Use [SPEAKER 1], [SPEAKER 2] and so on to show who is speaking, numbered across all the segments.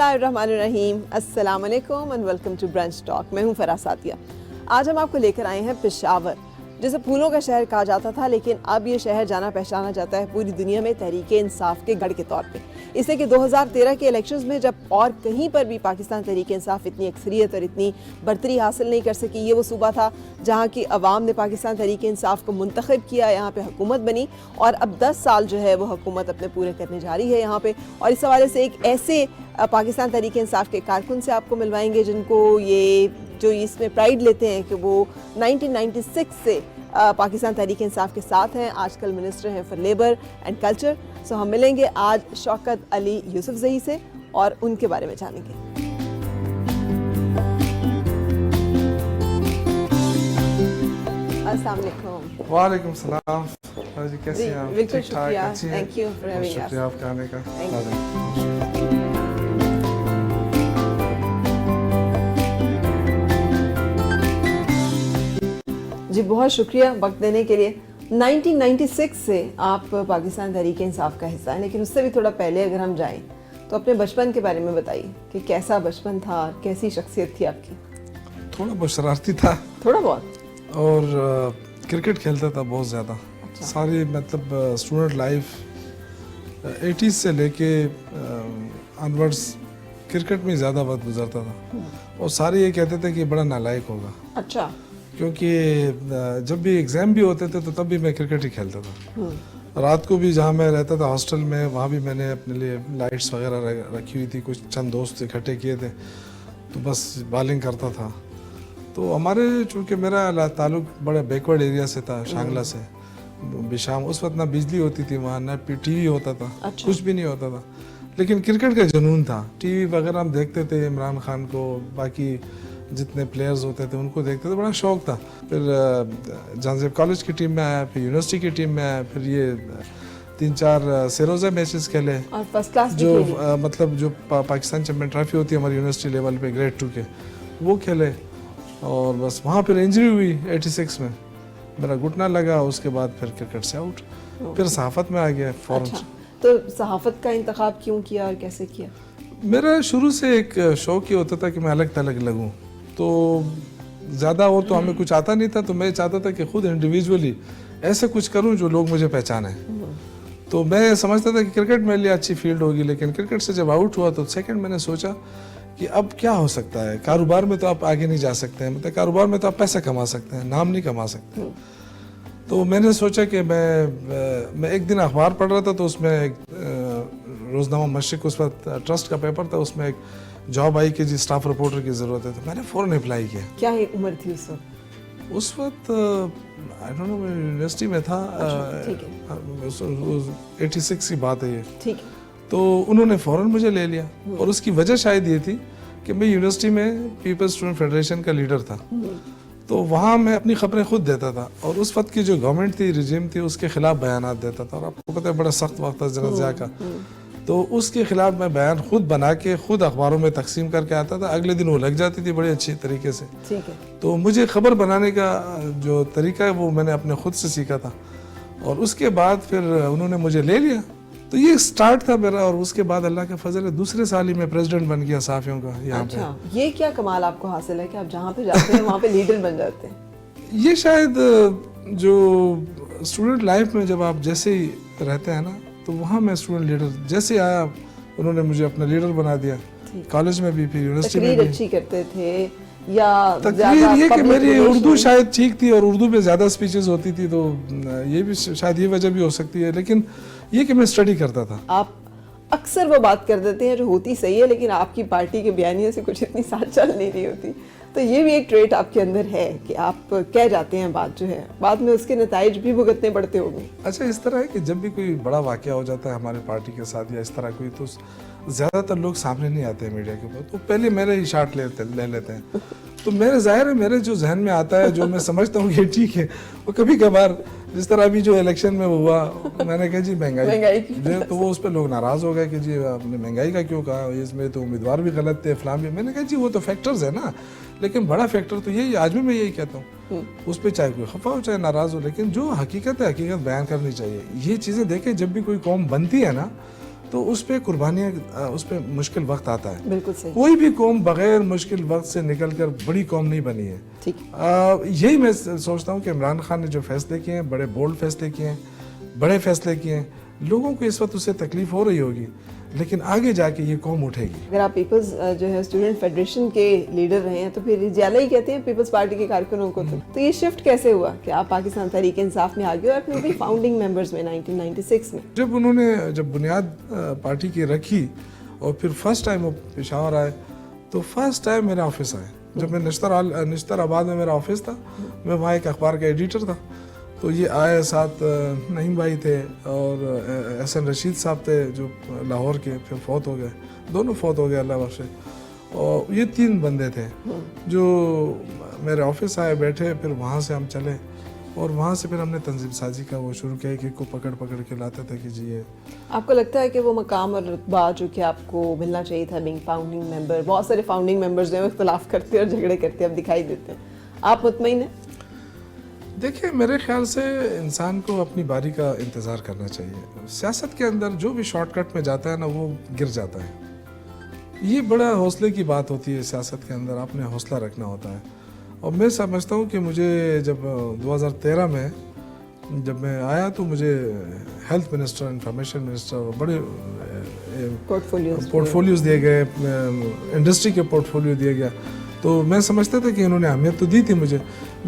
[SPEAKER 1] बिस्मिल्लाहिर्रहमानिर्रहीम, अस्सलाम वालेकुम and welcome to brunch talk. मैं हूं फराह सातिया। आज हम आपको लेकर आए हैं पेशावर, जिसे फूलों का शहर कहा जाता था, लेकिन अब ये शहर जाना पहचाना जाता है पूरी दुनिया में तहरीके इंसाफ के गढ़ के तौर पे। इससे कि 2013 के इलेक्शंस में जब और कहीं पर भी पाकिस्तान तहरीके इंसाफ इतनी अक्सरियत और इतनी बरतरी हासिल नहीं कर सकी, ये वो सूबा था जहाँ की अवाम ने पाकिस्तान तहरीके इंसाफ को मुंतखब किया, यहाँ पे हुकूमत बनी और अब 10 साल जो है वो हुकूमत अपने पूरे करने जा रही है यहाँ पे। और इस हवाले से एक ऐसे पाकिस्तान तहरीके इंसाफ के कारकुन से आपको मिलवाएंगे जिनको ये जो इसमें प्राइड लेते हैं कि वो 1996 से पाकिस्तान तहरीक इंसाफ के साथ हैं, आजकल मिनिस्टर हैं फॉर लेबर एंड कल्चर। सो हम मिलेंगे आज शौकत अली यूसुफजई से और उनके बारे में जानेंगे। अस्सलाम वालेकुम।
[SPEAKER 2] वालेकुम सलाम जी, कैसे हैं आप?
[SPEAKER 1] बिल्कुल शुक्रिया, thank you for having us.
[SPEAKER 2] शुक्रिया आपका आने का।
[SPEAKER 1] जी बहुत शुक्रिया वक्त देने के लिए। 1996 से आप पाकिस्तान तहरीक इंसाफ का हिस्सा हैं, लेकिन उससे भी थोड़ा पहले अगर हम जाएं तो अपने बचपन के बारे में बताइए कि कैसा बचपन था, कैसी शख्सियत थी आपकी?
[SPEAKER 2] थोड़ा बहुत शरारती था,
[SPEAKER 1] थोड़ा बहुत,
[SPEAKER 2] और क्रिकेट खेलता था बहुत ज़्यादा।
[SPEAKER 1] अच्छा।
[SPEAKER 2] सारी मतलब स्टूडेंट लाइफ 80s से लेके ऑनवर्ड्स क्रिकेट में ज़्यादा वक्त गुजरता था, और सारे ये कहते थे कि बड़ा नालायक होगा।
[SPEAKER 1] अच्छा।
[SPEAKER 2] क्योंकि जब भी एग्ज़ाम भी होते थे तो तब भी मैं क्रिकेट ही खेलता था। रात को भी जहाँ मैं रहता था हॉस्टल में, वहाँ भी मैंने अपने लिए लाइट्स वगैरह रखी हुई थी, कुछ चंद दोस्त इकट्ठे किए थे, तो बस बॉलिंग करता था। तो हमारे चूँकि मेरा ताल्लुक बड़ा बैकवर्ड एरिया से था, शांगला से बिशाम। उस वक्त ना बिजली होती थी वहाँ, ना टीवी होता था। अच्छा। कुछ भी नहीं होता था, लेकिन क्रिकेट का जुनून था। टीवी वगैरह हम देखते थे, इमरान खान को, बाकी जितने प्लेयर्स होते थे उनको देखते थे, बड़ा शौक था। फिर जहांजेब कॉलेज की टीम में आया, फिर यूनिवर्सिटी की टीम में आया, फिर ये 3-4 सेरोजा मैचेस खेले,
[SPEAKER 1] और फर्स्ट क्लास
[SPEAKER 2] जो मतलब जो पाकिस्तान चैंपियन ट्रॉफी होती है हमारी यूनिवर्सिटी लेवल पे ग्रेड 2 के, वो खेले। और बस वहाँ फिर इंजरी हुई 86 में, मेरा घुटना लगा, उसके बाद फिर क्रिकेट से आउट। फिर सहाफ़त में आ गया फौरन।
[SPEAKER 1] अच्छा, तो सहाफ़त का इंतखाब क्यों किया और कैसे किया?
[SPEAKER 2] मेरा शुरू से एक शौक ये होता था कि मैं अलग थलग लगूं, तो ज़्यादा और तो हमें कुछ आता नहीं था, तो मैं चाहता था कि खुद इंडिविजुअली ऐसा कुछ करूं जो लोग मुझे पहचाने। तो मैं समझता था कि क्रिकेट मेरे लिए अच्छी फील्ड होगी, लेकिन क्रिकेट से जब आउट हुआ तो सेकंड मैंने सोचा कि अब क्या हो सकता है। कारोबार में तो आप आगे नहीं जा सकते हैं, मतलब कारोबार में तो आप पैसा कमा सकते हैं, नाम नहीं कमा सकते। तो मैंने सोचा कि मैं एक दिन अखबार पढ़ रहा था, तो उसमें एक रोज़नामा मशरिक, उस वक्त ट्रस्ट का पेपर था, उसमें एक जॉब आई कि जी स्टाफ रिपोर्टर की ज़रूरत है। तो मैंने फ़ौरन अप्लाई किया।
[SPEAKER 1] क्या उम्र थी उस वक्त?
[SPEAKER 2] उस वक्त आई डोंट नो, मैं यूनिवर्सिटी में था। 86 की बात है ये।
[SPEAKER 1] ठीक है।
[SPEAKER 2] तो उन्होंने फ़ौरन मुझे ले लिया, और उसकी वजह शायद ये थी कि मैं यूनिवर्सिटी में पीपल्स स्टूडेंट फेडरेशन का लीडर था, तो वहाँ मैं अपनी खबरें खुद देता था, और उस वक्त की जो गवर्नमेंट थी, रिजीम थी, उसके खिलाफ बयानात देता था। और आपको पता है बड़ा सख्त वक्त था ज़रा का, तो उसके खिलाफ मैं बयान खुद बना के खुद अखबारों में तकसीम करके आता था। अगले दिन वो लग जाती थी बड़े अच्छी तरीके से।
[SPEAKER 1] ठीक है।
[SPEAKER 2] तो मुझे खबर बनाने का जो तरीका है वो मैंने अपने खुद से सीखा था, और उसके बाद फिर उन्होंने मुझे ले लिया। तो ये स्टार्ट था मेरा, और उसके बाद अल्लाह के फजल दूसरे साल ही मैं प्रेसिडेंट बन गया सहाफ़ियों का यहाँ पे।
[SPEAKER 1] अच्छा, ये क्या कमाल आपको हासिल है कि आप जहाँ पे जाते हैं वहाँ पे लीडर बन जाते हैं?
[SPEAKER 2] ये शायद जो स्टूडेंट लाइफ में जब आप जैसे ही रहते हैं ना, तो वहाँ मैं स्टूडेंट लीडर जैसे आया, उन्होंने मुझे अपना लीडर बना दिया। कॉलेज में भी, फिर यूनिवर्सिटी में भी।
[SPEAKER 1] अच्छी करते थे या
[SPEAKER 2] तकरीर ये कि मेरी उर्दू शायद ठीक थी, और उर्दू में ज़्यादा स्पीचेस होती थी, तो ये भी शायद ये वजह भी हो सकती है। लेकिन ये कि मैं स्टडी करता था।
[SPEAKER 1] आप अक्सर वो बात कर देते हैं जो होती सही है, लेकिन आपकी पार्टी के बयानियों से कुछ इतनी साथ चल नहीं रही होती। तो ये भी एक ट्रेट आपके अंदर है कि आप कह जाते हैं बात जो है, बाद में उसके नताइज भी भुगतने पड़ते होंगे।
[SPEAKER 2] अच्छा, इस तरह है कि जब भी कोई बड़ा वाक़या हो जाता है हमारे पार्टी के साथ या इस तरह कोई, तो ज़्यादातर लोग सामने नहीं आते हैं मीडिया के ऊपर, तो पहले मेरे ही शाट ले लेते हैं। तो मेरे ज़ाहिर है मेरे जो जहन में आता है, जो मैं समझता हूँ कि ठीक है, वो कभी कभार जिस तरह अभी जो इलेक्शन में हुआ, मैंने कहा जी महंगाई तो वो उस पर लोग नाराज़ हो गए कि जी आपने महंगाई का क्यों कहा, इसमें तो उम्मीदवार भी गलत थे, फलां भी। मैंने कहा जी वो तो फैक्टर्स है ना, लेकिन बड़ा फैक्टर तो यही, आज भी मैं यही कहता हूँ, उस पर चाहे कोई खफा हो चाहे नाराज़ हो, लेकिन जो हकीकत है हकीकत बयान करनी चाहिए। ये चीज़ें देखें, जब भी कोई कौम बनती है ना, تو اس پہ قربانیاں اس پہ مشکل وقت آتا ہے.
[SPEAKER 1] بالکل صحیح.
[SPEAKER 2] کوئی بھی قوم بغیر مشکل وقت سے نکل کر بڑی قوم نہیں بنی ہے.
[SPEAKER 1] ٹھیک.
[SPEAKER 2] یہی میں سوچتا ہوں کہ عمران خان نے جو فیصلے کیے ہیں, بڑے بولڈ فیصلے کیے ہیں, بڑے فیصلے کیے ہیں, لوگوں کو اس وقت اس سے تکلیف ہو رہی ہوگی, لیکن آگے جا کے یہ قوم اٹھے گی.
[SPEAKER 1] اگر آپ پیپلز جو ہے اسٹوڈنٹ فیڈریشن کے لیڈر رہے ہیں تو پھر جیلا ہی کہتے ہیں پیپلز پارٹی کے کارکنوں کو. تو یہ شفٹ کیسے ہوا کہ آپ پاکستان تحریک انصاف میں آ گئے اور اپنے بھی فاؤنڈنگ ممبرز میں 1996 میں؟
[SPEAKER 2] جب بنیاد پارٹی کی رکھی اور پھر فرسٹ ٹائم وہ پشاور آئے تو فرسٹ ٹائم میرے آفس آئے. جب میں نشتر آباد میں میرا آفس تھا, میں وہاں ایک اخبار کا ایڈیٹر تھا, تو یہ آئے, ساتھ نعیم بھائی تھے اور احسن رشید صاحب تھے جو لاہور کے, پھر فوت ہو گئے, دونوں فوت ہو گئے اللہ بخشے. اور یہ 3 بندے تھے جو میرے آفس آئے, بیٹھے, پھر وہاں سے ہم چلے اور وہاں سے پھر ہم نے تنظیم سازی کا وہ شروع کیا, کہ کو پکڑ کے لاتے تھے کہ جی یہ.
[SPEAKER 1] آپ کو لگتا ہے کہ وہ مقام اور رتبہ جو کہ آپ کو ملنا چاہیے تھا بینگ فاؤنڈنگ ممبر, بہت سارے فاؤنڈنگ ممبرز جو ہیں اختلاف کرتے اور جھگڑے کرتے اب دکھائی دیتے ہیں, آپ مطمئن ہیں؟
[SPEAKER 2] دیکھیں, میرے خیال سے انسان کو اپنی باری کا انتظار کرنا چاہیے. سیاست کے اندر جو بھی شارٹ کٹ میں جاتا ہے نا, وہ گر جاتا ہے. یہ بڑا حوصلے کی بات ہوتی ہے سیاست کے اندر, آپ نے حوصلہ رکھنا ہوتا ہے. اور میں سمجھتا ہوں کہ مجھے جب 2013 میں جب میں آیا تو مجھے ہیلتھ منسٹر, انفارمیشن منسٹر, بڑے پورٹ فولیوز دیے گئے, انڈسٹری کے پورٹ فولیو دیا گیا. تو میں سمجھتا تھا کہ انہوں نے اہمیت تو دی تھی مجھے.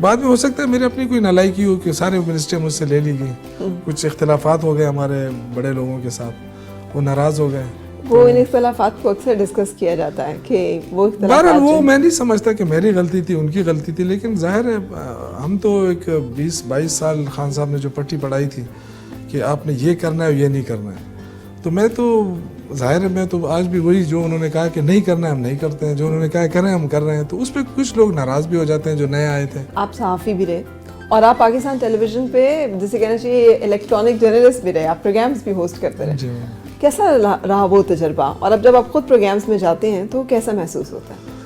[SPEAKER 2] بعد میں ہو سکتا ہے میری اپنی کوئی نالائکی ہو کہ سارے منسٹریاں مجھ سے لے لی گئی, کچھ اختلافات ہو گئے ہمارے بڑے لوگوں کے ساتھ, وہ ناراض ہو گئے.
[SPEAKER 1] وہ ان اختلافات کو اکثر ڈسکس کیا جاتا ہے کہ وہ اختلافات,
[SPEAKER 2] بہرحال وہ میں نہیں سمجھتا کہ میری غلطی تھی, ان کی غلطی تھی, لیکن ظاہر ہے ہم تو ایک 20-22 سال خان صاحب نے جو پٹی پڑھائی تھی کہ آپ نے یہ کرنا ہے یہ نہیں کرنا ہے, تو میں تو ظاہر ہے میں تو آج بھی وہی جو انہوں نے کہا کہ نہیں کرنا ہے ہم نہیں کرتے ہیں, جو انہوں نے کہا کریں ہم کر رہے ہیں. تو اس پہ کچھ لوگ ناراض بھی ہو جاتے ہیں جو نئے آئے تھے.
[SPEAKER 1] آپ صحافی بھی رہے اور آپ پاکستان ٹیلی ویژن پہ جسے کہنا چاہیے الیکٹرانک جرنلسٹ بھی رہے, آپ پروگرامز بھی ہوسٹ کرتے رہے.
[SPEAKER 2] جی.
[SPEAKER 1] کیسا رہا وہ تجربہ, اور اب جب آپ خود پروگرامز میں جاتے ہیں تو کیسا محسوس ہوتا ہے؟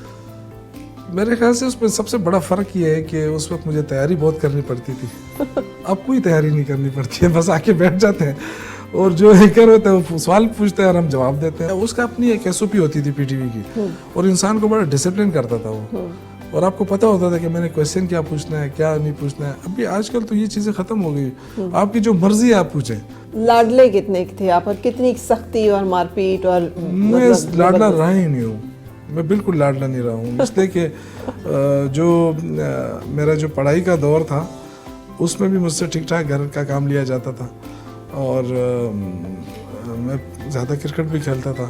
[SPEAKER 2] میرے خیال سے اس میں سب سے بڑا فرق یہ ہے کہ اس وقت مجھے تیاری بہت کرنی پڑتی تھی. اب کوئی تیاری نہیں کرنی پڑتی ہے, بس آ کے بیٹھ جاتے ہیں اور جو اینکر ہوتا ہے وہ سوال پوچھتے ہیں اور ہم جواب دیتے ہیں. اس کا اپنی ایک SOP ہوتی تھی پی ٹی وی کی, اور انسان کو بڑا ڈسپلن کرتا تھا وہ, اور آپ کو پتہ ہوتا تھا کہ میں نے کویشچن کیا پوچھنا ہے کیا نہیں پوچھنا ہے. ابھی آج کل تو یہ چیزیں ختم ہو گئی, آپ کی جو مرضی ہے آپ پوچھیں.
[SPEAKER 1] لاڈلے کتنے تھے آپ, اور کتنی سختی اور مار پیٹ, اور
[SPEAKER 2] میں لاڈلا رہا ہی نہیں ہوں, میں بالکل لاڈلا نہیں رہا ہوں. اس لیے کہ جو میرا جو پڑھائی کا دور تھا اس میں بھی مجھ سے ٹھیک ٹھاک گھر کا کام لیا جاتا تھا, اور میں زیادہ کرکٹ بھی کھیلتا تھا,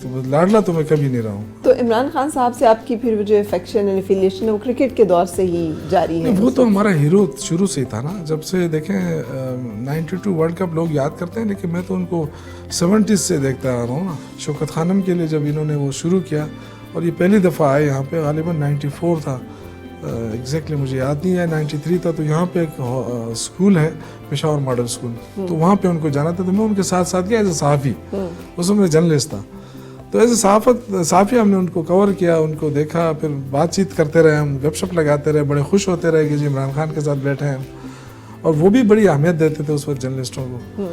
[SPEAKER 2] تو لاڈلا تو میں کبھی نہیں رہا ہوں. تو
[SPEAKER 1] عمران خان صاحب سے آپ کی پھر جو افیکشن اینڈ افیلیشن ہے وہ کرکٹ کے دور سے ہی جاری ہے؟
[SPEAKER 2] وہ تو ہمارا ہیرو شروع سے ہی تھا نا. جب سے دیکھیں 92 ورلڈ کپ لوگ یاد کرتے ہیں, لیکن میں تو ان کو 70s سے دیکھتا آ رہا ہوں نا. شوکت خانم کے لیے جب انہوں نے وہ شروع کیا, اور یہ پہلی دفعہ آئے یہاں پہ, غالباً 94 تھا, ایگزیکٹلی مجھے یاد نہیں ہے, 93 تھا. تو یہاں پہ ایک اسکول ہے پشاور ماڈل اسکول, تو وہاں پہ ان کو جانا تھا. تو میں ان کے ساتھ ساتھ گیا ایز اے صحافی, اس میں جرنلسٹ تھا. تو ایسے صحافی ہم نے ان کو کور کیا, ان کو دیکھا, پھر بات چیت کرتے رہے, ہم گپ شپ لگاتے رہے, بڑے خوش ہوتے رہے کہ جی عمران خان کے ساتھ بیٹھے ہیں. اور وہ بھی بڑی اہمیت دیتے تھے اس وقت جرنلسٹوں کو.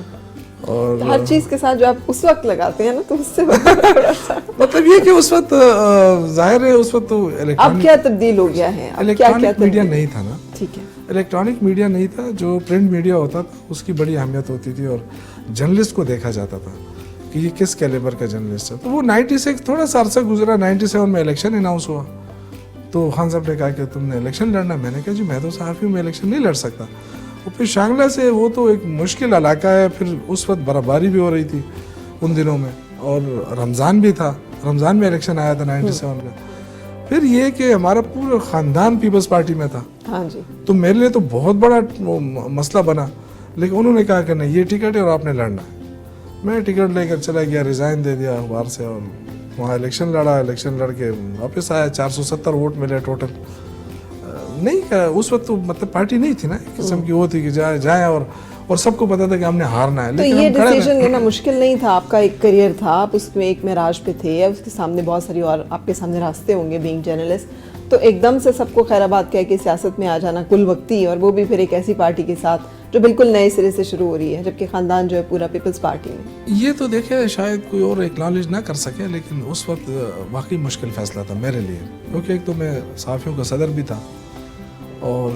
[SPEAKER 2] اور
[SPEAKER 1] ہر چیز کے ساتھ جو آپ اس وقت لگاتے ہیں نا, تو اس سے
[SPEAKER 2] مطلب یہ کہ اس وقت ظاہر ہے اس وقت تو
[SPEAKER 1] اب کیا تبدیل ہو گیا ہے,
[SPEAKER 2] الیکٹرانک میڈیا نہیں تھا نا.
[SPEAKER 1] ٹھیک ہے,
[SPEAKER 2] الیکٹرانک میڈیا نہیں تھا, جو پرنٹ میڈیا ہوتا تھا اس کی بڑی اہمیت ہوتی تھی, اور جرنلسٹ کو دیکھا جاتا تھا کہ یہ کس کیلیبر کا جرنلسٹ ہے. تو وہ 96 تھوڑا سا عرصہ گزرا, 97 میں الیکشن اناؤنس ہوا. تو خان صاحب نے کہا کہ تم نے الیکشن لڑنا. میں نے کہا جی میں تو صحافی ہوں, میں الیکشن نہیں لڑ سکتا. اور پھر شانگلہ سے وہ تو ایک مشکل علاقہ ہے, پھر اس وقت برف باری بھی ہو رہی تھی ان دنوں میں, اور رمضان بھی تھا, رمضان میں الیکشن آیا تھا 97 کا. پھر یہ کہ ہمارا پورا خاندان پیپلز پارٹی میں تھا.
[SPEAKER 1] ہاں جی.
[SPEAKER 2] تو میرے لیے تو بہت بڑا مسئلہ بنا, لیکن انہوں نے کہا کہ نہیں یہ ٹکٹ ہے اور آپ نے لڑنا ہے. میں ٹکٹ لے کر چلا گیا, ریزائن دے دیا اخبار سے, اور وہاں الیکشن لڑا. الیکشن لڑ کے واپس آیا, 470 ووٹ ملے ٹوٹل. نہیں اس وقت تو مطلب پارٹی نہیں تھی نا, قسم کی وہ تھی کہ جائیں اور سب کو پتا تھا کہ ہم نے ہارنا ہے.
[SPEAKER 1] تو یہ ڈیسیژن لینا مشکل نہیں تھا, آپ کا ایک کریئر تھا, آپ اس میں ایک معراج پہ تھے, اس کے سامنے بہت ساری اور آپ کے سامنے راستے ہوں گے بینگ جرنلسٹ, تو ایک دم سے سب کو خیر آباد کہہ کے سیاست میں آ جانا کل وقتی، اور وہ بھی پھر ایک ایسی پارٹی کے ساتھ جو بالکل نئے سرے سے شروع ہو رہی ہے، جبکہ خاندان جو ہے پورا پیپلز پارٹی میں.
[SPEAKER 2] یہ تو دیکھیں شاید کوئی اور ایکنالج نہ کر سکے، لیکن اس وقت واقعی مشکل فیصلہ تھا میرے لیے، کیونکہ ایک تو میں صحافیوں کا صدر بھی تھا اور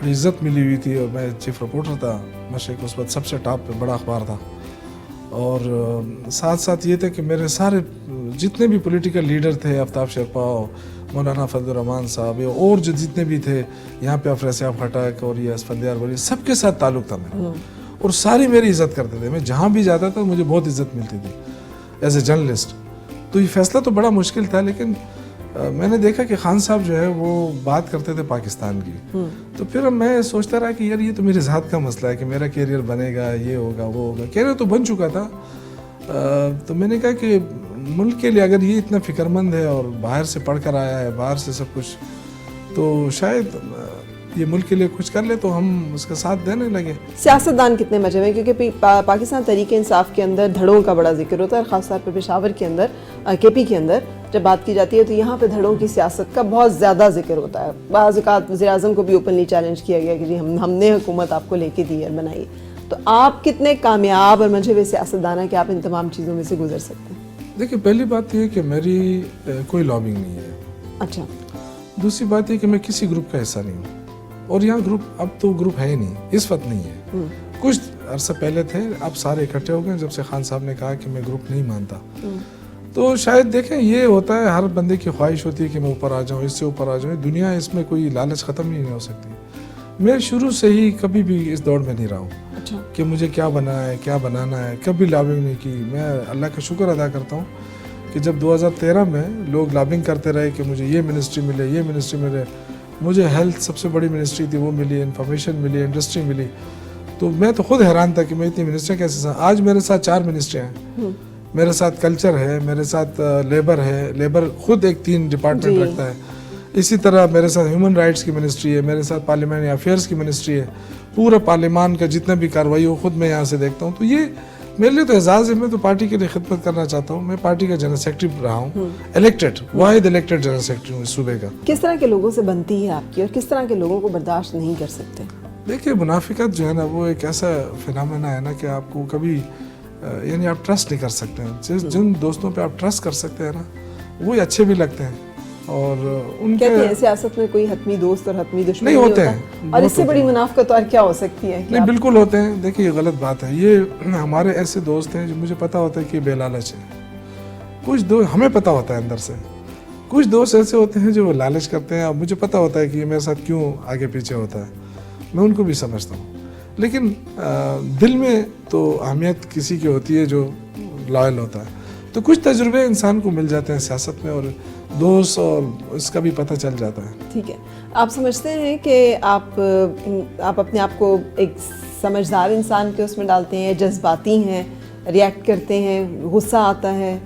[SPEAKER 2] بڑی عزت ملی ہوئی تھی، اور میں چیف رپورٹر تھا مشرق، اس وقت سب سے ٹاپ پہ بڑا اخبار تھا، اور ساتھ ساتھ یہ تھا کہ میرے سارے جتنے بھی پولیٹیکل لیڈر تھے، آفتاب شرپا، مولانا فضل الرحمان صاحب، اور جو جتنے بھی تھے یہاں پہ افریسیاب خٹک اور یہ اسفندیار ولی، سب کے ساتھ تعلق تھا میرا، اور ساری میری عزت کرتے تھے. میں جہاں بھی جاتا تھا مجھے بہت عزت ملتی تھی ایز اے جرنلسٹ. تو یہ فیصلہ تو بڑا مشکل تھا، لیکن میں نے دیکھا کہ خان صاحب جو ہے وہ بات کرتے تھے پاکستان کی، تو پھر میں سوچتا رہا کہ یار یہ تو میری ذات کا مسئلہ ہے کہ میرا کیریئر بنے گا، یہ ہوگا وہ ہوگا. کیریئر تو بن چکا تھا. تو میں نے کہا کہ ملک کے لیے اگر یہ اتنا فکر مند ہے اور باہر سے پڑھ کر آیا ہے، باہر سے سب کچھ، تو شاید یہ ملک کے لیے کچھ کر لے، تو ہم اس کا ساتھ دینے لگے.
[SPEAKER 1] سیاستدان کتنے مجمع ہیں، کیونکہ پاکستان تحریک انصاف کے اندر دھڑوں کا بڑا ذکر ہوتا ہے، اور خاص طور پہ پشاور کے اندر کے پی کے اندر جب بات کی جاتی ہے تو یہاں پہ دھڑوں کی سیاست کا بہت زیادہ ذکر ہوتا ہے. بعض اوقات وزیر اعظم کو بھی اوپنلی چیلنج کیا گیا کہ جی ہم نے حکومت آپ کو لے کے دی اور بنائی. تو آپ کتنے کامیاب اور منجھے ہوئے سیاستدان ہیں کہ آپ ان تمام چیزوں میں سے گزر سکتے ہیں؟
[SPEAKER 2] دیکھیں پہلی بات یہ ہے کہ میری کوئی لابنگ نہیں ہے.
[SPEAKER 1] اچھا.
[SPEAKER 2] دوسری بات یہ کہ میں کسی گروپ کا حصہ نہیں ہوں، اور یہاں گروپ اب تو گروپ ہے ہی نہیں، اس وقت نہیں ہے. کچھ عرصہ پہلے تھے، اب سارے اکٹھے ہو گئے جب سے خان صاحب نے کہا کہ میں گروپ نہیں مانتا. تو شاید دیکھیں یہ ہوتا ہے، ہر بندے کی خواہش ہوتی ہے کہ میں اوپر آ جاؤں، اس سے اوپر آ جاؤں. دنیا اس میں کوئی لالچ ختم ہی نہیں ہو سکتی. میں شروع سے ہی کبھی بھی اس دوڑ میں نہیں رہا ہوں کہ مجھے کیا بنانا ہے، کیا بنانا ہے. کبھی لابنگ نہیں کی. میں اللہ کا شکر ادا کرتا ہوں کہ جب 2013 میں لوگ لابنگ کرتے رہے کہ مجھے یہ منسٹری ملے، یہ منسٹری ملے، مجھے ہیلتھ سب سے بڑی منسٹری تھی وہ ملی، انفارمیشن ملی، انڈسٹری ملی، تو میں تو خود حیران تھا کہ میں اتنی منسٹریاں کیسے. آج میرے ساتھ 4 منسٹریاں ہیں. میرے ساتھ کلچر ہے، میرے ساتھ لیبر ہے، لیبر خود ایک 3 ڈپارٹمنٹ رکھتا ہے. اسی طرح میرے ساتھ ہیومن رائٹس کی منسٹری ہے، میرے ساتھ پارلیمنٹری افیئرس کی منسٹری ہے. پورا پارلیمان کا جتنا بھی کارروائی ہو خود میں یہاں سے دیکھتا ہوں. تو یہ میرے لیے تو اعزاز ہے. میں تو پارٹی کے لیے خدمت کرنا چاہتا ہوں. میں پارٹی کا جنرل سیکرٹری رہا ہوں، الیکٹڈ، واحد الیکٹڈ جنرل سیکرٹری ہوں اس صوبے کا.
[SPEAKER 1] کس طرح کے لوگوں سے بنتی ہے آپ کی، اور کس طرح کے لوگوں کو برداشت نہیں کر سکتے؟
[SPEAKER 2] دیکھیے منافقت جو ہے نا وہ ایک ایسا فینامنا ہے نا کہ آپ کو کبھی یعنی آپ ٹرسٹ نہیں کر سکتے ہیں. جن دوستوں پہ آپ ٹرسٹ کر سکتے ہیں نا وہی اچھے بھی لگتے ہیں. اور ان کے
[SPEAKER 1] کہتے ہیں سیاست میں کوئی حتمی دوست اور حتمی دشمن
[SPEAKER 2] نہیں ہوتے ہیں،
[SPEAKER 1] اور اس سے بڑی منافقت اور کیا ہو سکتی ہے؟
[SPEAKER 2] نہیں بالکل ہوتے ہیں. دیکھیے یہ غلط بات ہے. یہ ہمارے ایسے دوست ہیں جو مجھے پتا ہوتا ہے کہ بے لالچ ہے. کچھ دوست ہمیں پتا ہوتا ہے اندر سے، کچھ دوست ایسے ہوتے ہیں جو لالچ کرتے ہیں، اور مجھے پتا ہوتا ہے کہ یہ میرے ساتھ کیوں آگے پیچھے ہوتا ہے. میں ان کو بھی سمجھتا ہوں، لیکن دل میں تو اہمیت کسی کی ہوتی ہے جو لائل ہوتا ہے. تو کچھ تجربے انسان کو مل جاتے ہیں سیاست میں، اور دوست اور اس کا بھی پتہ چل جاتا ہے.
[SPEAKER 1] ٹھیک ہے. آپ سمجھتے ہیں کہ آپ اپنے آپ کو ایک سمجھدار انسان کے اس میں ڈالتے ہیں، جذباتی ہیں، ریئیکٹ کرتے ہیں، غصہ آتا ہے؟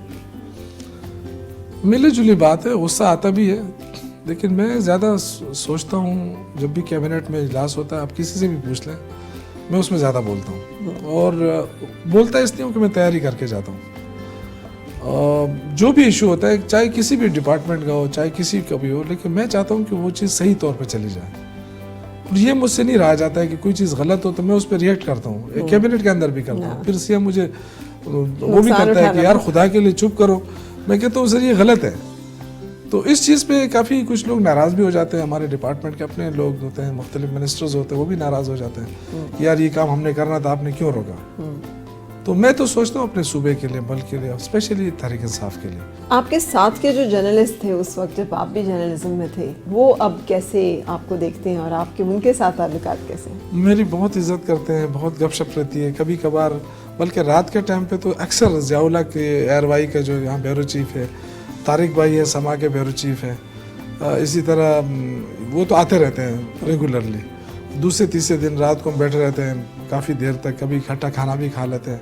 [SPEAKER 2] ملی جلی بات ہے، غصہ آتا بھی ہے، لیکن میں زیادہ سوچتا ہوں. جب بھی کیبنٹ میں اجلاس ہوتا ہے، آپ کسی سے بھی پوچھ لیں، میں اس میں زیادہ بولتا ہوں. اور بولتا اس لیے ہوں کہ میں تیاری کر کے جاتا ہوں. جو بھی ایشو ہوتا ہے، چاہے کسی بھی ڈپارٹمنٹ کا ہو، چاہے کسی کا بھی ہو، لیکن میں چاہتا ہوں کہ وہ چیز صحیح طور پہ چلی جائے. اور یہ مجھ سے نہیں رہا جاتا ہے کہ کوئی چیز غلط ہو تو میں اس پہ ریئیکٹ کرتا ہوں. کیبنٹ کے اندر بھی کرتا ہوں. پھر سیاہ مجھے وہ بھی کرتا ہے کہ یار خدا کے لیے چپ کرو. میں کہتا ہوں سر یہ غلط ہے. تو اس چیز پہ کافی کچھ لوگ ناراض بھی ہو جاتے ہیں. ہمارے ڈپارٹمنٹ کے اپنے لوگ ہوتے ہیں، مختلف منسٹرز ہوتے ہیں، وہ بھی ناراض ہو جاتے ہیں کہ یار یہ کام ہم نے کرنا تھا، آپ نے کیوں روکا. تو میں تو سوچتا ہوں اپنے صوبے کے لیے، ملک کے لیے، اسپیشلی تحریک انصاف کے لیے.
[SPEAKER 1] آپ کے ساتھ کے جو جرنلسٹ تھے اس وقت جب آپ بھی جرنلزم میں تھے، وہ اب کیسے آپ کو دیکھتے ہیں، اور آپ کے ان کے ساتھ تعلقات کیسے ہیں؟
[SPEAKER 2] میری بہت عزت کرتے ہیں، بہت گپ شپ رہتی ہے. کبھی کبھار بلکہ رات کے ٹائم پہ تو اکثر ضیاء اللہ کے ایئر وائی کا جو یہاں بیورو چیف ہے، طارق بھائی ہے سما کے بیورو چیف ہے، اسی طرح وہ تو آتے رہتے ہیں ریگولرلی. دوسرے تیسرے دن رات کو ہم بیٹھے رہتے ہیں کافی دیر تک، کبھی اکٹھا کھانا بھی کھا لیتے ہیں.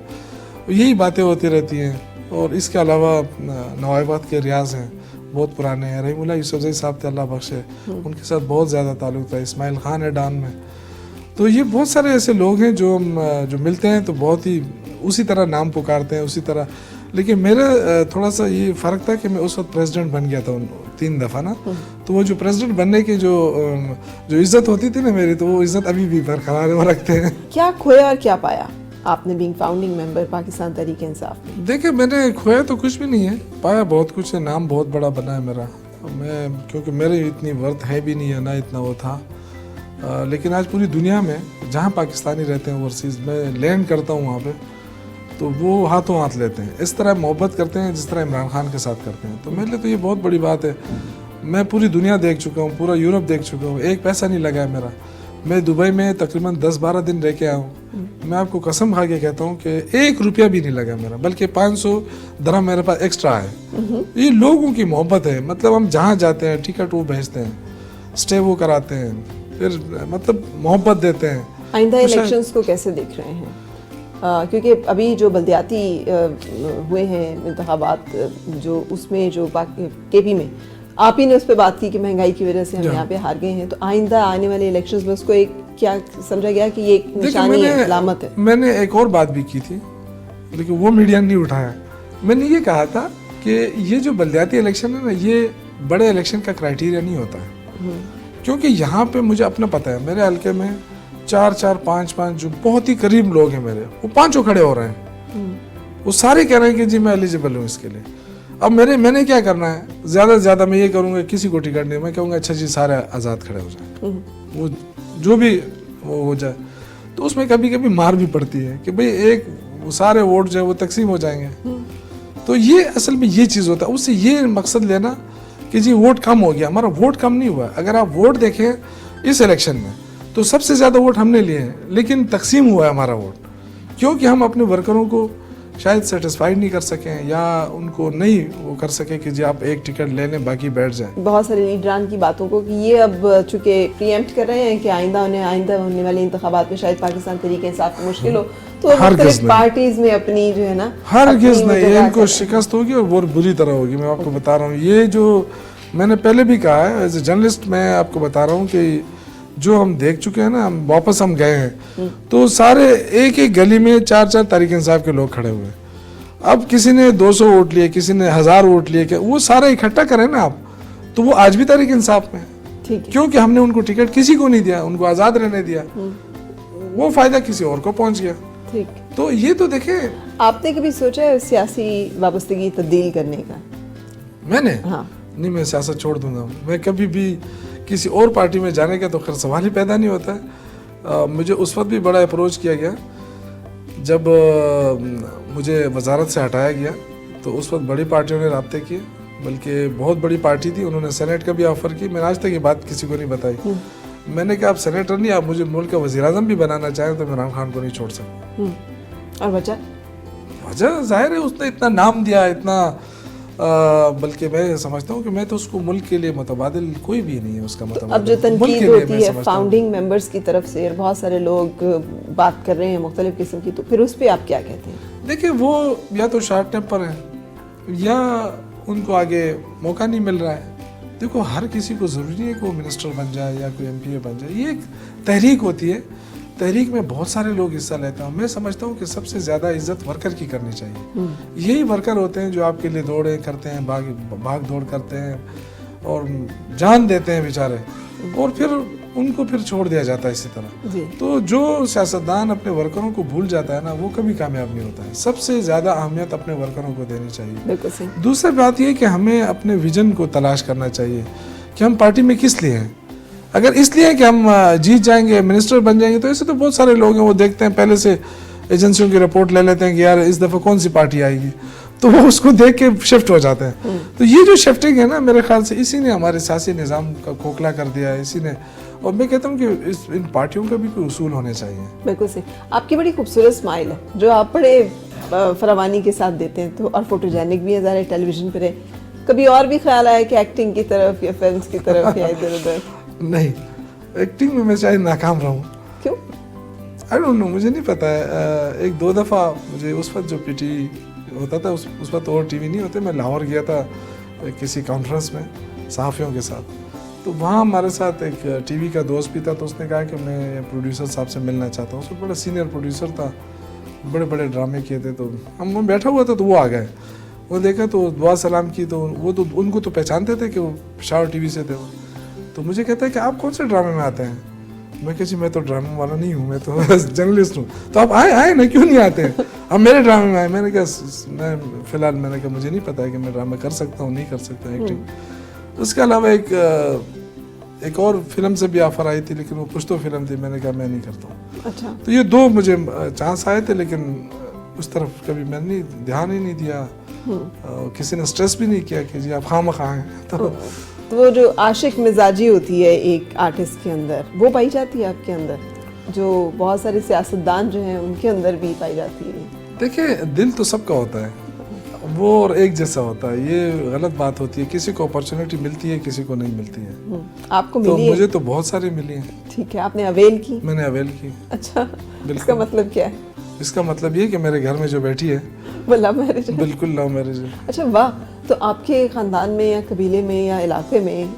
[SPEAKER 2] یہی باتیں ہوتی رہتی ہیں. اور اس کے علاوہ نوائبات کے ریاض ہیں، بہت پرانے ہیں. رحیم اللہ یوسفزئی صاحب تھے، اللہ بخشے، ان کے ساتھ بہت زیادہ تعلق تھا. اسماعیل خان ہے ڈان میں. تو یہ بہت سارے ایسے لوگ ہیں جو ملتے ہیں تو بہت ہی उसी तरह नाम पुकारते हैं, उसी तरह। लेकिन मेरा थोड़ा सा ये फ़र्क था कि मैं उस वक्त प्रेसिडेंट बन गया था 3 दफ़ा ना, तो वो जो प्रेसिडेंट बनने की जो इज़्ज़त होती थी ना मेरी, तो वो इज़्ज़त अभी भी बरकरार वो रखते हैं।
[SPEAKER 1] क्या खोया और क्या पाया आपने being founding member Pakistan Tehreek Insaf में?
[SPEAKER 2] देखिए, मैंने खोया तो कुछ भी नहीं है, पाया बहुत कुछ है। नाम बहुत बड़ा बना है मेरा, मैं क्योंकि मेरी इतनी वर्थ है भी नहीं है ना इतना वो था। लेकिन आज पूरी दुनिया में जहाँ पाकिस्तानी रहते हैं ओवरसीज़, मैं लैंड करता हूँ वहाँ पे, तो वो हाथों हाथ लेते हैं, इस तरह मोहब्बत करते हैं जिस तरह इमरान खान के साथ करते हैं। तो मेरे लिए तो ये बहुत बड़ी बात है। मैं पूरी दुनिया देख चुका हूँ, पूरा यूरोप देख चुका हूँ, एक पैसा नहीं लगा है मेरा। मैं दुबई में तकरीबन 10-12 दिन रह के आया हूँ। मैं आपको कसम खा के कहता हूँ कि 1 रुपया भी नहीं लगा मेरा, बल्कि 500 दरहम मेरे पास एक्स्ट्रा है। ये लोगों की मोहब्बत है। मतलब हम जहाँ जाते हैं टिकट वो भेजते हैं, स्टे वो कराते हैं, फिर मतलब मोहब्बत देते हैं।
[SPEAKER 1] आइंदा इलेक्शंस को कैसे देख रहे हैं? क्योंकि अभी जो बल्दियाती हुए हैं इंतखाबात, जो उसमें जो केपी में आप ही ने उस पर बात की कि महंगाई की वजह से हम यहाँ पे हार गए हैं, तो आइंदा आने वाले इलेक्शंस में उसको एक क्या समझा गया कि ये एक निशानी है, अलामत है?
[SPEAKER 2] मैंने एक और बात भी की थी, लेकिन वो मीडिया ने नहीं उठाया। मैंने ये कहा था कि ये जो बल्दियाती इलेक्शन है ना, ये बड़े इलेक्शन का क्राइटेरिया नहीं होता है। क्योंकि यहाँ पे मुझे अपना पता है, मेरे हल्के में 4-4, 5-5 जो बहुत ही करीब लोग हैं मेरे, वो 5 खड़े हो रहे हैं। वो सारे कह रहे हैं कि जी मैं एलिजिबल हूँ इसके लिए। अब मैंने क्या करना है, ज़्यादा से ज़्यादा मैं ये करूँगा, किसी को टिकट नहीं, मैं कहूँगा अच्छा जी सारे आज़ाद खड़े हो जाए, वो जो भी वो हो जाए। तो उसमें कभी कभी मार भी पड़ती है कि भाई एक वो सारे वोट जो है वो तकसीम हो जाएंगे। तो ये असल में ये चीज़ होता है, उससे ये मकसद लेना कि जी वोट कम हो गया। हमारा वोट कम नहीं हुआ। अगर आप वोट देखें इस इलेक्शन में, तो सबसे ज़्यादा वोट हमने लिए हैं, लेकिन तकसीम हुआ है हमारा वोट, क्योंकि हम अपने वर्करों को शायद सेटिस्फाइड नहीं कर सकें, या उनको नहीं वो कर सके कि जी आप एक टिकट ले लें बाकी बैठ जाएं।
[SPEAKER 1] बहुत सारे लीडरान की बातों को कि ये अब चूंकि प्रीएम्प्ट कर रहे हैं कि आइंदा होने वाले इंतखाबात में शायद पाकिस्तान तहरीक इंसाफ की मुश्किल हो, तो मुख्तलिफ पार्टीज में अपनी जो है ना,
[SPEAKER 2] हरगिज़ नहीं, इनको शिकस्त होगी और बहुत बुरी तरह होगी। मैं आपको बता रहा हूँ, ये जो मैंने पहले भी कहा है एज ए जर्नलिस्ट, मैं आपको बता रहा हूँ कि जो हम देख चुके हैं ना, हम वापस हम गए हैं, तो सारे एक एक गली में 4-4 तहरीक इंसाफ के लोग खड़े हुए हैं। अब किसी ने 200 वोट लिए, किसी ने 1000 वोट लिए, वो सारा इकट्ठा करें ना आप, तो वो आज भी तहरीक इंसाफ में है। क्योंकि हमने उनको टिकट किसी को नहीं दिया, उनको आज़ाद रहने दिया, वो फायदा किसी और को पहुंच गया।
[SPEAKER 1] ठीक।
[SPEAKER 2] तो ये तो देखें,
[SPEAKER 1] आपने कभी सोचा है सियासी वाबस्तगी तब्दील करने का?
[SPEAKER 2] मैंने
[SPEAKER 1] हाँ।
[SPEAKER 2] नहीं, मैं सियासत छोड़ दूंगा। मैं कभी भी किसी और पार्टी में जाने का तो खैर सवाल ही पैदा नहीं होता है। मुझे उस वक्त भी बड़ा अप्रोच किया गया जब मुझे वजारत से हटाया गया, तो उस वक्त बड़ी पार्टियों ने राब्ते किए, बल्कि बहुत बड़ी पार्टी थी, उन्होंने सेनेट का भी ऑफ़र की। मैंने आज तक ये बात किसी को नहीं बताई। मैंने कहा आप सेनेटर नहीं, आप मुझे मुल्क का वज़ीर-ए-आज़म भी बनाना चाहें तो इमरान खान को नहीं छोड़ सकते।
[SPEAKER 1] और
[SPEAKER 2] वजह जाहिर है, उसने इतना नाम दिया, इतना बल्कि मैं समझता हूँ कि मैं तो उसको मुल्क के लिए मुतबादिल कोई भी नहीं है उसका मुतबादिल।
[SPEAKER 1] अब जो तनकीद होती है फाउंडिंग मेंबर्स की तरफ से, और बहुत सारे लोग बात कर रहे हैं मुख्तलिफ किस्म की, तो फिर उस पर आप क्या कहते हैं?
[SPEAKER 2] देखिए, वो या तो शॉर्ट टेम्पर है, या उनको आगे मौका नहीं मिल रहा है। देखो, हर किसी को ज़रूरी नहीं है कि वो मिनिस्टर बन जाए या कोई MPA बन जाए। ये एक तहरीक होती है, तहरीक में बहुत सारे लोग हिस्सा लेते हैं। मैं समझता हूँ कि सबसे ज़्यादा इज्जत वर्कर की करनी चाहिए। यही वर्कर होते हैं जो आपके लिए दौड़े करते हैं, भाग दौड़ करते हैं और जान देते हैं बेचारे, और फिर उनको फिर छोड़ दिया जाता है इसी तरह। तो जो सियासतदान अपने वर्करों को भूल जाता है ना, वो कभी कामयाब नहीं होता है। सबसे ज़्यादा अहमियत अपने वर्करों को देनी चाहिए। दूसरी बात ये कि हमें अपने विजन को तलाश करना चाहिए कि हम पार्टी में किस लिए हैं। अगर इसलिए कि हम जीत जाएंगे, मिनिस्टर बन जाएंगे, तो ऐसे तो बहुत सारे लोग हैं, वो देखते हैं पहले से एजेंसियों की रिपोर्ट ले लेते हैं कि यार इस दफ़ा कौन सी पार्टी आएगी, तो वो उसको देख के शिफ्ट हो जाते हैं। तो ये जो शिफ्टिंग है ना, मेरे ख्याल से इसी ने हमारे सियासी निज़ाम का खोखला कर दिया है, इसी ने। और मैं कहता हूँ कि इन पार्टियों का भी कोई उसूल होने चाहिए।
[SPEAKER 1] बिल्कुल सही। आपकी बड़ी खूबसूरत स्माइल है जो आप बड़े फरावानी के साथ देते हैं, तो और फोटोजेनिक भी है, ज़ाहिर टेलीविजन पर है। कभी और भी ख्याल आया कि एक्टिंग की तरफ या फिल्म की तरफ या इधर उधर?
[SPEAKER 2] नहीं, एक्टिंग में मैं शायद नाकाम रहा हूँ।
[SPEAKER 1] क्यों?
[SPEAKER 2] आई डोंट नो, मुझे नहीं पता है। 1-2 दफ़ा मुझे उस वक्त जो PT होता था, उस वक्त और TV नहीं होते, मैं लाहौर गया था किसी कॉन्फ्रेंस में सहाफ़ियों के साथ, तो वहाँ हमारे साथ एक TV का दोस्त भी था, तो उसने कहा कि मैं प्रोड्यूसर साहब से मिलना चाहता हूँ। उसको बड़ा सीनियर प्रोड्यूसर था, बड़े बड़े ड्रामे किए थे, तो हम बैठा हुआ था तो वो आ गए, वो देखा तो दुआ सलाम की, तो वो तो उनको तो पहचानते थे कि वो पेशावर टीवी से थे वो। तो मुझे कहता है कि आप कौन से ड्रामे में आते हैं? मैं कहा जी मैं तो ड्रामे वाला नहीं हूँ, मैं तो जर्नलिस्ट हूँ। तो आप आए ना, क्यों नहीं आते हैं? आप मेरे ड्रामे में आए। मैंने कहा मैं फिलहाल मैंने कहा मुझे नहीं पता है कि मैं ड्रामा कर सकता हूँ नहीं कर सकता एक्टिंग। उसके अलावा एक और फिल्म से भी ऑफर आई थी, लेकिन वो पुश्तो फिल्म थी, मैंने कहा मैं नहीं करता हूँ।
[SPEAKER 1] अच्छा।
[SPEAKER 2] तो ये 2 मुझे चांस आए थे, लेकिन उस तरफ कभी मैंने ध्यान ही नहीं दिया। किसी ने स्ट्रेस भी नहीं किया कि जी आप खामखा हैं। तो
[SPEAKER 1] वो जो आशिक मिजाजी होती है एक आर्टिस्ट के अंदर, वो पाई जाती है आपके अंदर, जो बहुत सारे सियासतदान जो हैं उनके अंदर भी पाई जाती है।
[SPEAKER 2] देखिए दिल तो सबका होता है, वो और एक जैसा होता है, ये गलत बात होती है। किसी को अपॉर्चुनिटी मिलती है, किसी को नहीं मिलती है।
[SPEAKER 1] आपको
[SPEAKER 2] तो
[SPEAKER 1] मिली है?
[SPEAKER 2] मुझे तो बहुत सारी मिली हैं।
[SPEAKER 1] ठीक है, आपने अवेल की?
[SPEAKER 2] मैंने अवेल की।
[SPEAKER 1] अच्छा, इसका मतलब क्या है?
[SPEAKER 2] इसका मतलब ये कि मेरे घर में जो बैठी है
[SPEAKER 1] वो लव मैरिज है?
[SPEAKER 2] बिल्कुल लव मैरिज है।
[SPEAKER 1] अच्छा वाह। तो आपके ख़ानदान में या कबीले में या इलाके में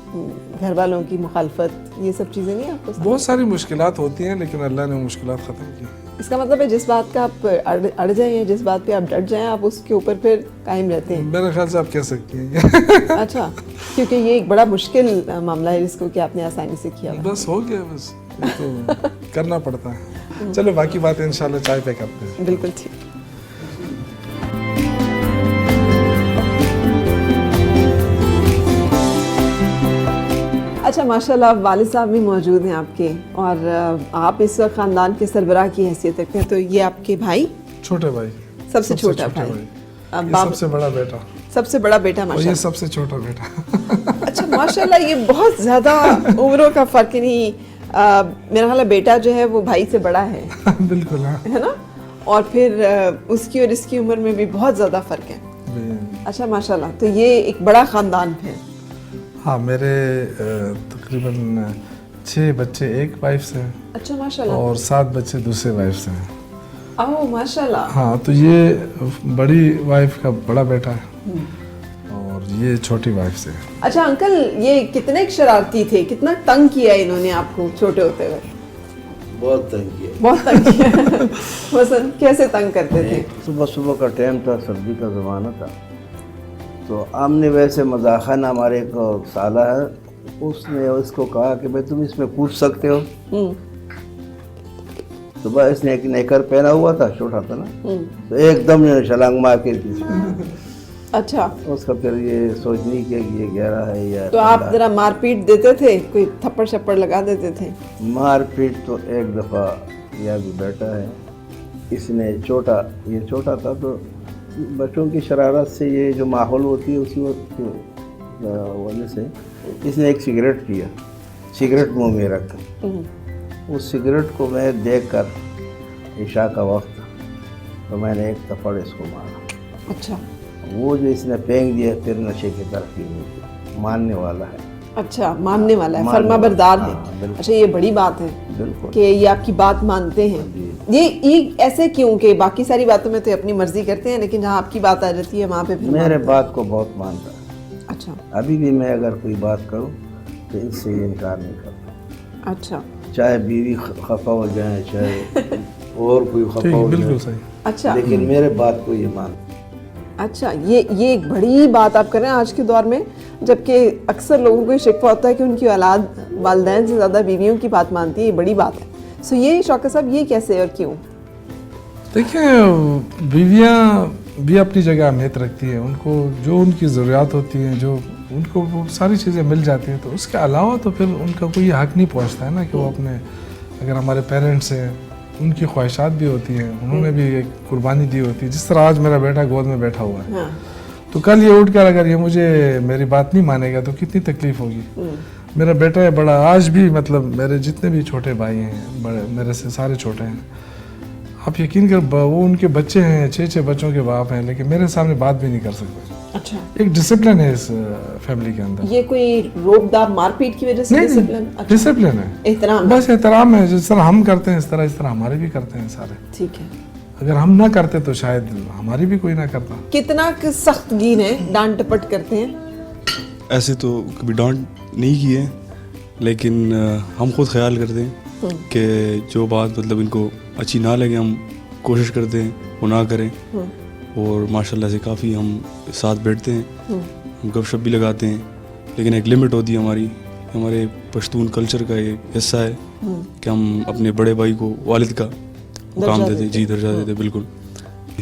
[SPEAKER 1] घर वालों की मुखालफत, ये सब चीज़ें नहीं आपको?
[SPEAKER 2] बहुत सारी मुश्किलात होती हैं, लेकिन अल्लाह ने वो मुश्किलात ख़त्म की।
[SPEAKER 1] इसका मतलब है जिस बात का आप अड़ जाएं या जिस बात पे आप डट जाएं, आप उसके ऊपर फिर कायम रहते हैं।
[SPEAKER 2] मेरे ख्याल से आप कह सकती हैं।
[SPEAKER 1] अच्छा, क्योंकि ये एक बड़ा मुश्किल मामला है जिसको कि आपने आसानी से किया।
[SPEAKER 2] बस हो गया, बस ये तो करना पड़ता है। चलो बाकी बातें इंशाल्लाह चाय पे करते हैं।
[SPEAKER 1] बिल्कुल ठीक। अच्छा माशाल्लाह, वालिद साहब भी मौजूद हैं आपके, और आप इस वक्त ख़ानदान के सरबराह की हैसियत रखते हैं। तो ये आपके भाई?
[SPEAKER 2] छोटे भाई।
[SPEAKER 1] सबसे छोटा भाई।
[SPEAKER 2] ये सबसे बड़ा बेटा।
[SPEAKER 1] सबसे बड़ा बेटा
[SPEAKER 2] और ये
[SPEAKER 1] माशाल्लाह।
[SPEAKER 2] सबसे छोटा बेटा।
[SPEAKER 1] अच्छा माशाल्लाह, ये बहुत ज़्यादा उम्रों का फ़र्क नहीं। मेरा ख्याल है बेटा जो है वो भाई से बड़ा है।
[SPEAKER 2] बिल्कुल हाँ।
[SPEAKER 1] है ना? और फिर उसकी और इसकी उम्र में भी बहुत ज़्यादा फ़र्क है। अच्छा माशाल्लाह, तो ये एक बड़ा ख़ानदान है।
[SPEAKER 2] हाँ, मेरे तकरीबन 6 बच्चे एक वाइफ से हैं।
[SPEAKER 1] अच्छा माशाल्लाह।
[SPEAKER 2] और 7 बच्चे दूसरे वाइफ से हैं।
[SPEAKER 1] ओह माशाल्लाह।
[SPEAKER 2] हाँ, तो ये बड़ी वाइफ का बड़ा बेटा है और ये छोटी वाइफ से है।
[SPEAKER 1] अच्छा अंकल, ये कितने शरारती थे, कितना तंग किया इन्होंने आपको छोटे होते हुए?
[SPEAKER 3] बहुत तंग किया।
[SPEAKER 1] बहुत तंग किया। वसन कैसे तंग करते थे?
[SPEAKER 3] सुबह सुबह का टाइम था, सर्दी का ज़माना था, तो आमने वैसे मजाकन हमारे एक साला है, उसने उसको कहा कि भाई तुम इसमें कूद सकते हो। सुबह इसने एक नेकर पहना हुआ था, छोटा था ना, तो एकदम ने छलांग मार के
[SPEAKER 1] अच्छा।
[SPEAKER 3] उसका फिर ये सोच नहीं किया कि ये गहरा है या
[SPEAKER 1] तो आप जरा मारपीट देते थे, कोई थप्पड़ शप्पड़ लगा देते थे?
[SPEAKER 3] मारपीट तो एक दफ़ा यह भी बैठा है, इसने ये छोटा था, तो बच्चों की शरारत से ये जो माहौल होती है उसी वजह से इसने एक सिगरेट पिया, सिगरेट मुंह में रखा। उस सिगरेट को मैं देखकर, इशा का वक्त, तो मैंने एक थप्पड़ इसको मारा।
[SPEAKER 1] अच्छा।
[SPEAKER 3] वो जो इसने फेंक दिया फिर नशे की तरफ ही मानने वाला है।
[SPEAKER 1] अच्छा, मानने वाला है, फर्माबरदार है।
[SPEAKER 3] हाँ,
[SPEAKER 1] अच्छा, ये बड़ी बात है
[SPEAKER 3] बिल्कुल
[SPEAKER 1] कि ये आपकी बात मानते हैं। ये ऐसे क्यों कि बाकी सारी बातों में तो अपनी मर्जी करते हैं, लेकिन जहाँ आपकी बात आ जाती है वहाँ पे फिर
[SPEAKER 3] मेरे बात को बहुत मानता है।
[SPEAKER 1] अच्छा।
[SPEAKER 3] अभी भी मैं अगर कोई बात करूं तो इससे इनकार नहीं करता।
[SPEAKER 1] अच्छा।
[SPEAKER 3] चाहे बीवी खफा हो जाए, चाहे और कोई खफा हो
[SPEAKER 2] बिल्कुल
[SPEAKER 3] जाए,
[SPEAKER 2] सही।
[SPEAKER 1] अच्छा।
[SPEAKER 3] लेकिन मेरे बात को ये मानता।
[SPEAKER 1] अच्छा, ये एक बड़ी बात आप कर रहे हैं आज के दौर में, जबकि अक्सर लोगों को ये शिकवा होता है कि उनकी औलाद वालिदैन से ज़्यादा बीवियों की बात मानती है। ये बड़ी बात है। सो ये शौकत साहब, ये कैसे और क्यों?
[SPEAKER 2] देखिए, बीवियाँ भी अपनी जगह अहमियत रखती हैं, उनको जो उनकी ज़रूरियात होती हैं, जो उनको वो सारी चीज़ें मिल जाती हैं, तो उसके अलावा तो फिर उनका कोई हक नहीं पहुंचता है ना कि वो अपने, अगर हमारे पेरेंट्स हैं उनकी ख्वाहिशात भी होती हैं, उन्होंने भी एक कुर्बानी दी होती है। जिस तरह आज मेरा बेटा गोद में बैठा हुआ है,
[SPEAKER 1] हाँ।
[SPEAKER 2] तो कल ये उठ कर अगर ये मुझे मेरी बात नहीं मानेगा तो कितनी तकलीफ होगी। मेरा बेटा है बड़ा, आज भी मतलब मेरे जितने भी छोटे भाई हैं, बड़े मेरे से सारे छोटे हैं, आप यकीन कर, वो उनके बच्चे हैं, 6 बच्चों के बाप हैं, लेकिन मेरे सामने बात भी नहीं कर सकते।
[SPEAKER 1] अच्छा।
[SPEAKER 2] एक डिसिप्लिन है इस फैमिली के अंदर।
[SPEAKER 1] ये कोई रोकदार मारपीट की वजह से डिसिप्लिन? अच्छा।
[SPEAKER 2] डिसिप्लिन है,
[SPEAKER 1] एहतराम।
[SPEAKER 2] बस एहतराम है। जिस तरह हम करते हैं इस तरह हमारे भी करते हैं सारे।
[SPEAKER 1] ठीक है।
[SPEAKER 2] अगर हम ना करते तो शायद हमारी भी कोई ना करता।
[SPEAKER 1] कितना सख्त गीन है, डांट टपट करते हैं?
[SPEAKER 4] ऐसे तो कभी डांट नहीं की है, लेकिन हम खुद ख्याल करते हैं कि जो बात मतलब इनको अच्छी ना लगे हम कोशिश करते हैं वो ना करें, और माशाल्लाह से काफ़ी हम साथ बैठते हैं, हम गपशप भी लगाते हैं, लेकिन एक लिमिट होती है हमारी। हमारे पश्तून कल्चर का एक हिस्सा है कि हम अपने बड़े भाई को वालिद का मुकाम देते, जी दर्जा देते, बिल्कुल।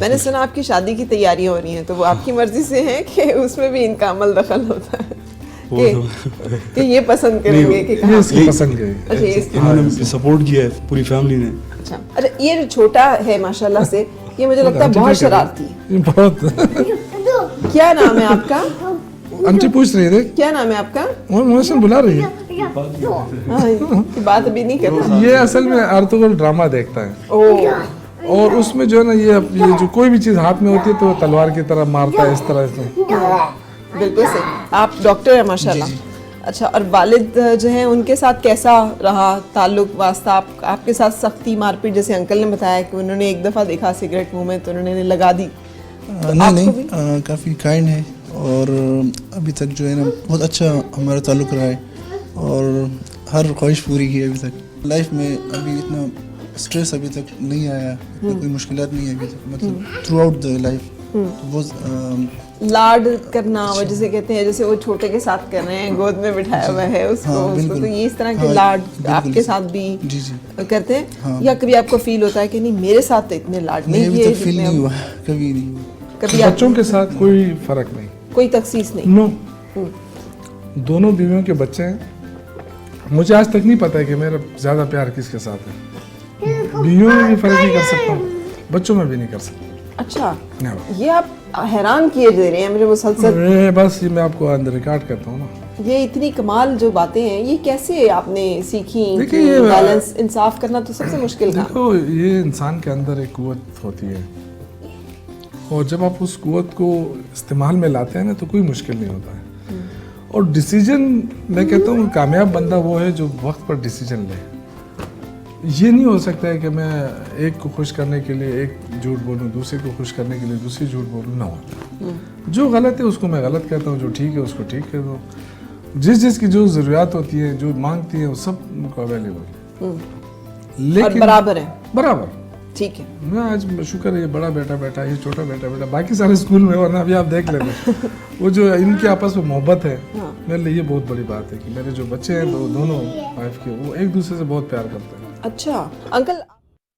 [SPEAKER 1] मैंने सुना आपकी शादी की तैयारियां हो रही हैं, तो वो आपकी मर्जी से है कि उसमें भी इनका अमल दखल होता है कि ये पसंद करेंगे कि
[SPEAKER 2] ये
[SPEAKER 1] कहाँ?
[SPEAKER 2] इसकी पसंद की है।
[SPEAKER 1] अच्छा, ये इसकी
[SPEAKER 4] इन्होंने सपोर्ट किया है पूरी फैमिली ने।
[SPEAKER 1] अच्छा, ये जो छोटा है माशाल्लाह से, ये मुझे लगता है बहुत शरारती है।
[SPEAKER 2] ये बहुत
[SPEAKER 1] क्या नाम है आपका?
[SPEAKER 2] आंटी पूछ रही है,
[SPEAKER 1] क्या नाम है आपका?
[SPEAKER 2] वो मोशन बुला रही है।
[SPEAKER 1] हाँ, ये बात अभी नहीं कर रहा।
[SPEAKER 2] ये असल में अर्तुगरुल ड्रामा देखता है,
[SPEAKER 1] ओह,
[SPEAKER 2] और उसमें जो है ना ये जो कोई भी चीज़ हाथ में होती है तो वो तलवार की तरह मारता है, इस तरह से।
[SPEAKER 1] बिल्कुल सही। आप डॉक्टर हैं माशाल्लाह। अच्छा, और वालिद जो हैं उनके साथ कैसा रहा ताल्लुक वास्ता? आपके साथ सख्ती मारपीट, जैसे अंकल ने बताया कि उन्होंने एक दफ़ा देखा सिगरेट मुंह में तो उन्होंने लगा दी।
[SPEAKER 5] नहीं, काफ़ी काइंड है, और अभी तक जो है ना बहुत अच्छा हमारा ताल्लुक़ रहा है, और हर ख्वाहिश पूरी की है अभी तक। लाइफ में अभी इतना स्ट्रेस अभी तक नहीं आया, इतना कोई मुश्किलात नहीं है अभी तक, मतलब थ्रू आउट द लाइफ। तो वो
[SPEAKER 1] लाड करना, वो जिसे कहते हैं, जैसे वो छोटे के साथ कर रहे हैं, गोद में बिठाया हुआ है उसको, तो ये इस तरह के लाड आपके साथ भी करते हैं? या कभी आपको फील होता है कि नहीं मेरे साथ तो इतने लाड नहीं
[SPEAKER 5] अभी
[SPEAKER 1] किए?
[SPEAKER 5] तक फील नहीं हुआ, कभी नहीं हुआ।
[SPEAKER 1] कभी
[SPEAKER 2] बच्चों के साथ कोई फर्क नहीं,
[SPEAKER 1] कोई तखसीस नहीं?
[SPEAKER 2] नो, दोनों बीवियों के बच्चे हैं। मुझे आज तक नहीं पता है कि मेरा ज़्यादा प्यार किसके साथ है। बीवियों में भी फर्क नहीं कर सकता हूँ, बच्चों में भी नहीं कर सकता।
[SPEAKER 1] अच्छा,
[SPEAKER 2] नहीं।
[SPEAKER 1] ये आप हैरान किए दे रहे हैं मुझे मुसलसल।
[SPEAKER 2] बस ये मैं आपको अंदर रिकॉर्ड करता हूँ ना।
[SPEAKER 1] ये इतनी कमाल जो बातें हैं, ये कैसे आपने सीखी?
[SPEAKER 2] देखिए, ये
[SPEAKER 1] बैलेंस, इंसाफ करना तो सबसे मुश्किल काम।
[SPEAKER 2] देखो, ये इंसान के अंदर एक कुव्वत होती है, और जब आप उस कुव्वत को इस्तेमाल में लाते हैं ना तो कोई मुश्किल नहीं होता है। और डिसीजन, मैं कहता हूँ कामयाब बंदा वो है जो वक्त पर डिसीजन ले। ये नहीं हो सकता है कि मैं एक को खुश करने के लिए एक झूठ बोलूँ, दूसरे को खुश करने के लिए दूसरी झूठ बोलूँ, ना होता। जो गलत है उसको मैं गलत कहता हूँ, जो ठीक है उसको ठीक कह दो। जिस की जो ज़रूरियात होती है, जो मांगती है, वो सब उनको अवेलेबल, लेकिन
[SPEAKER 1] बराबर है।
[SPEAKER 2] बराबर,
[SPEAKER 1] ठीक है।
[SPEAKER 2] मैं आज शुक्र है ये बड़ा बेटा बैठा, ये छोटा बेटा बैठा, बाकी सारे स्कूल में, वरना अभी आप देख लेते वो जो इनके आपस में मोहब्बत है, मेरे लिए ये बहुत बड़ी बात है कि मेरे जो बच्चे हैं दोनों वाइफ के, वो एक दूसरे से बहुत प्यार करते हैं।
[SPEAKER 1] अच्छा अंकल,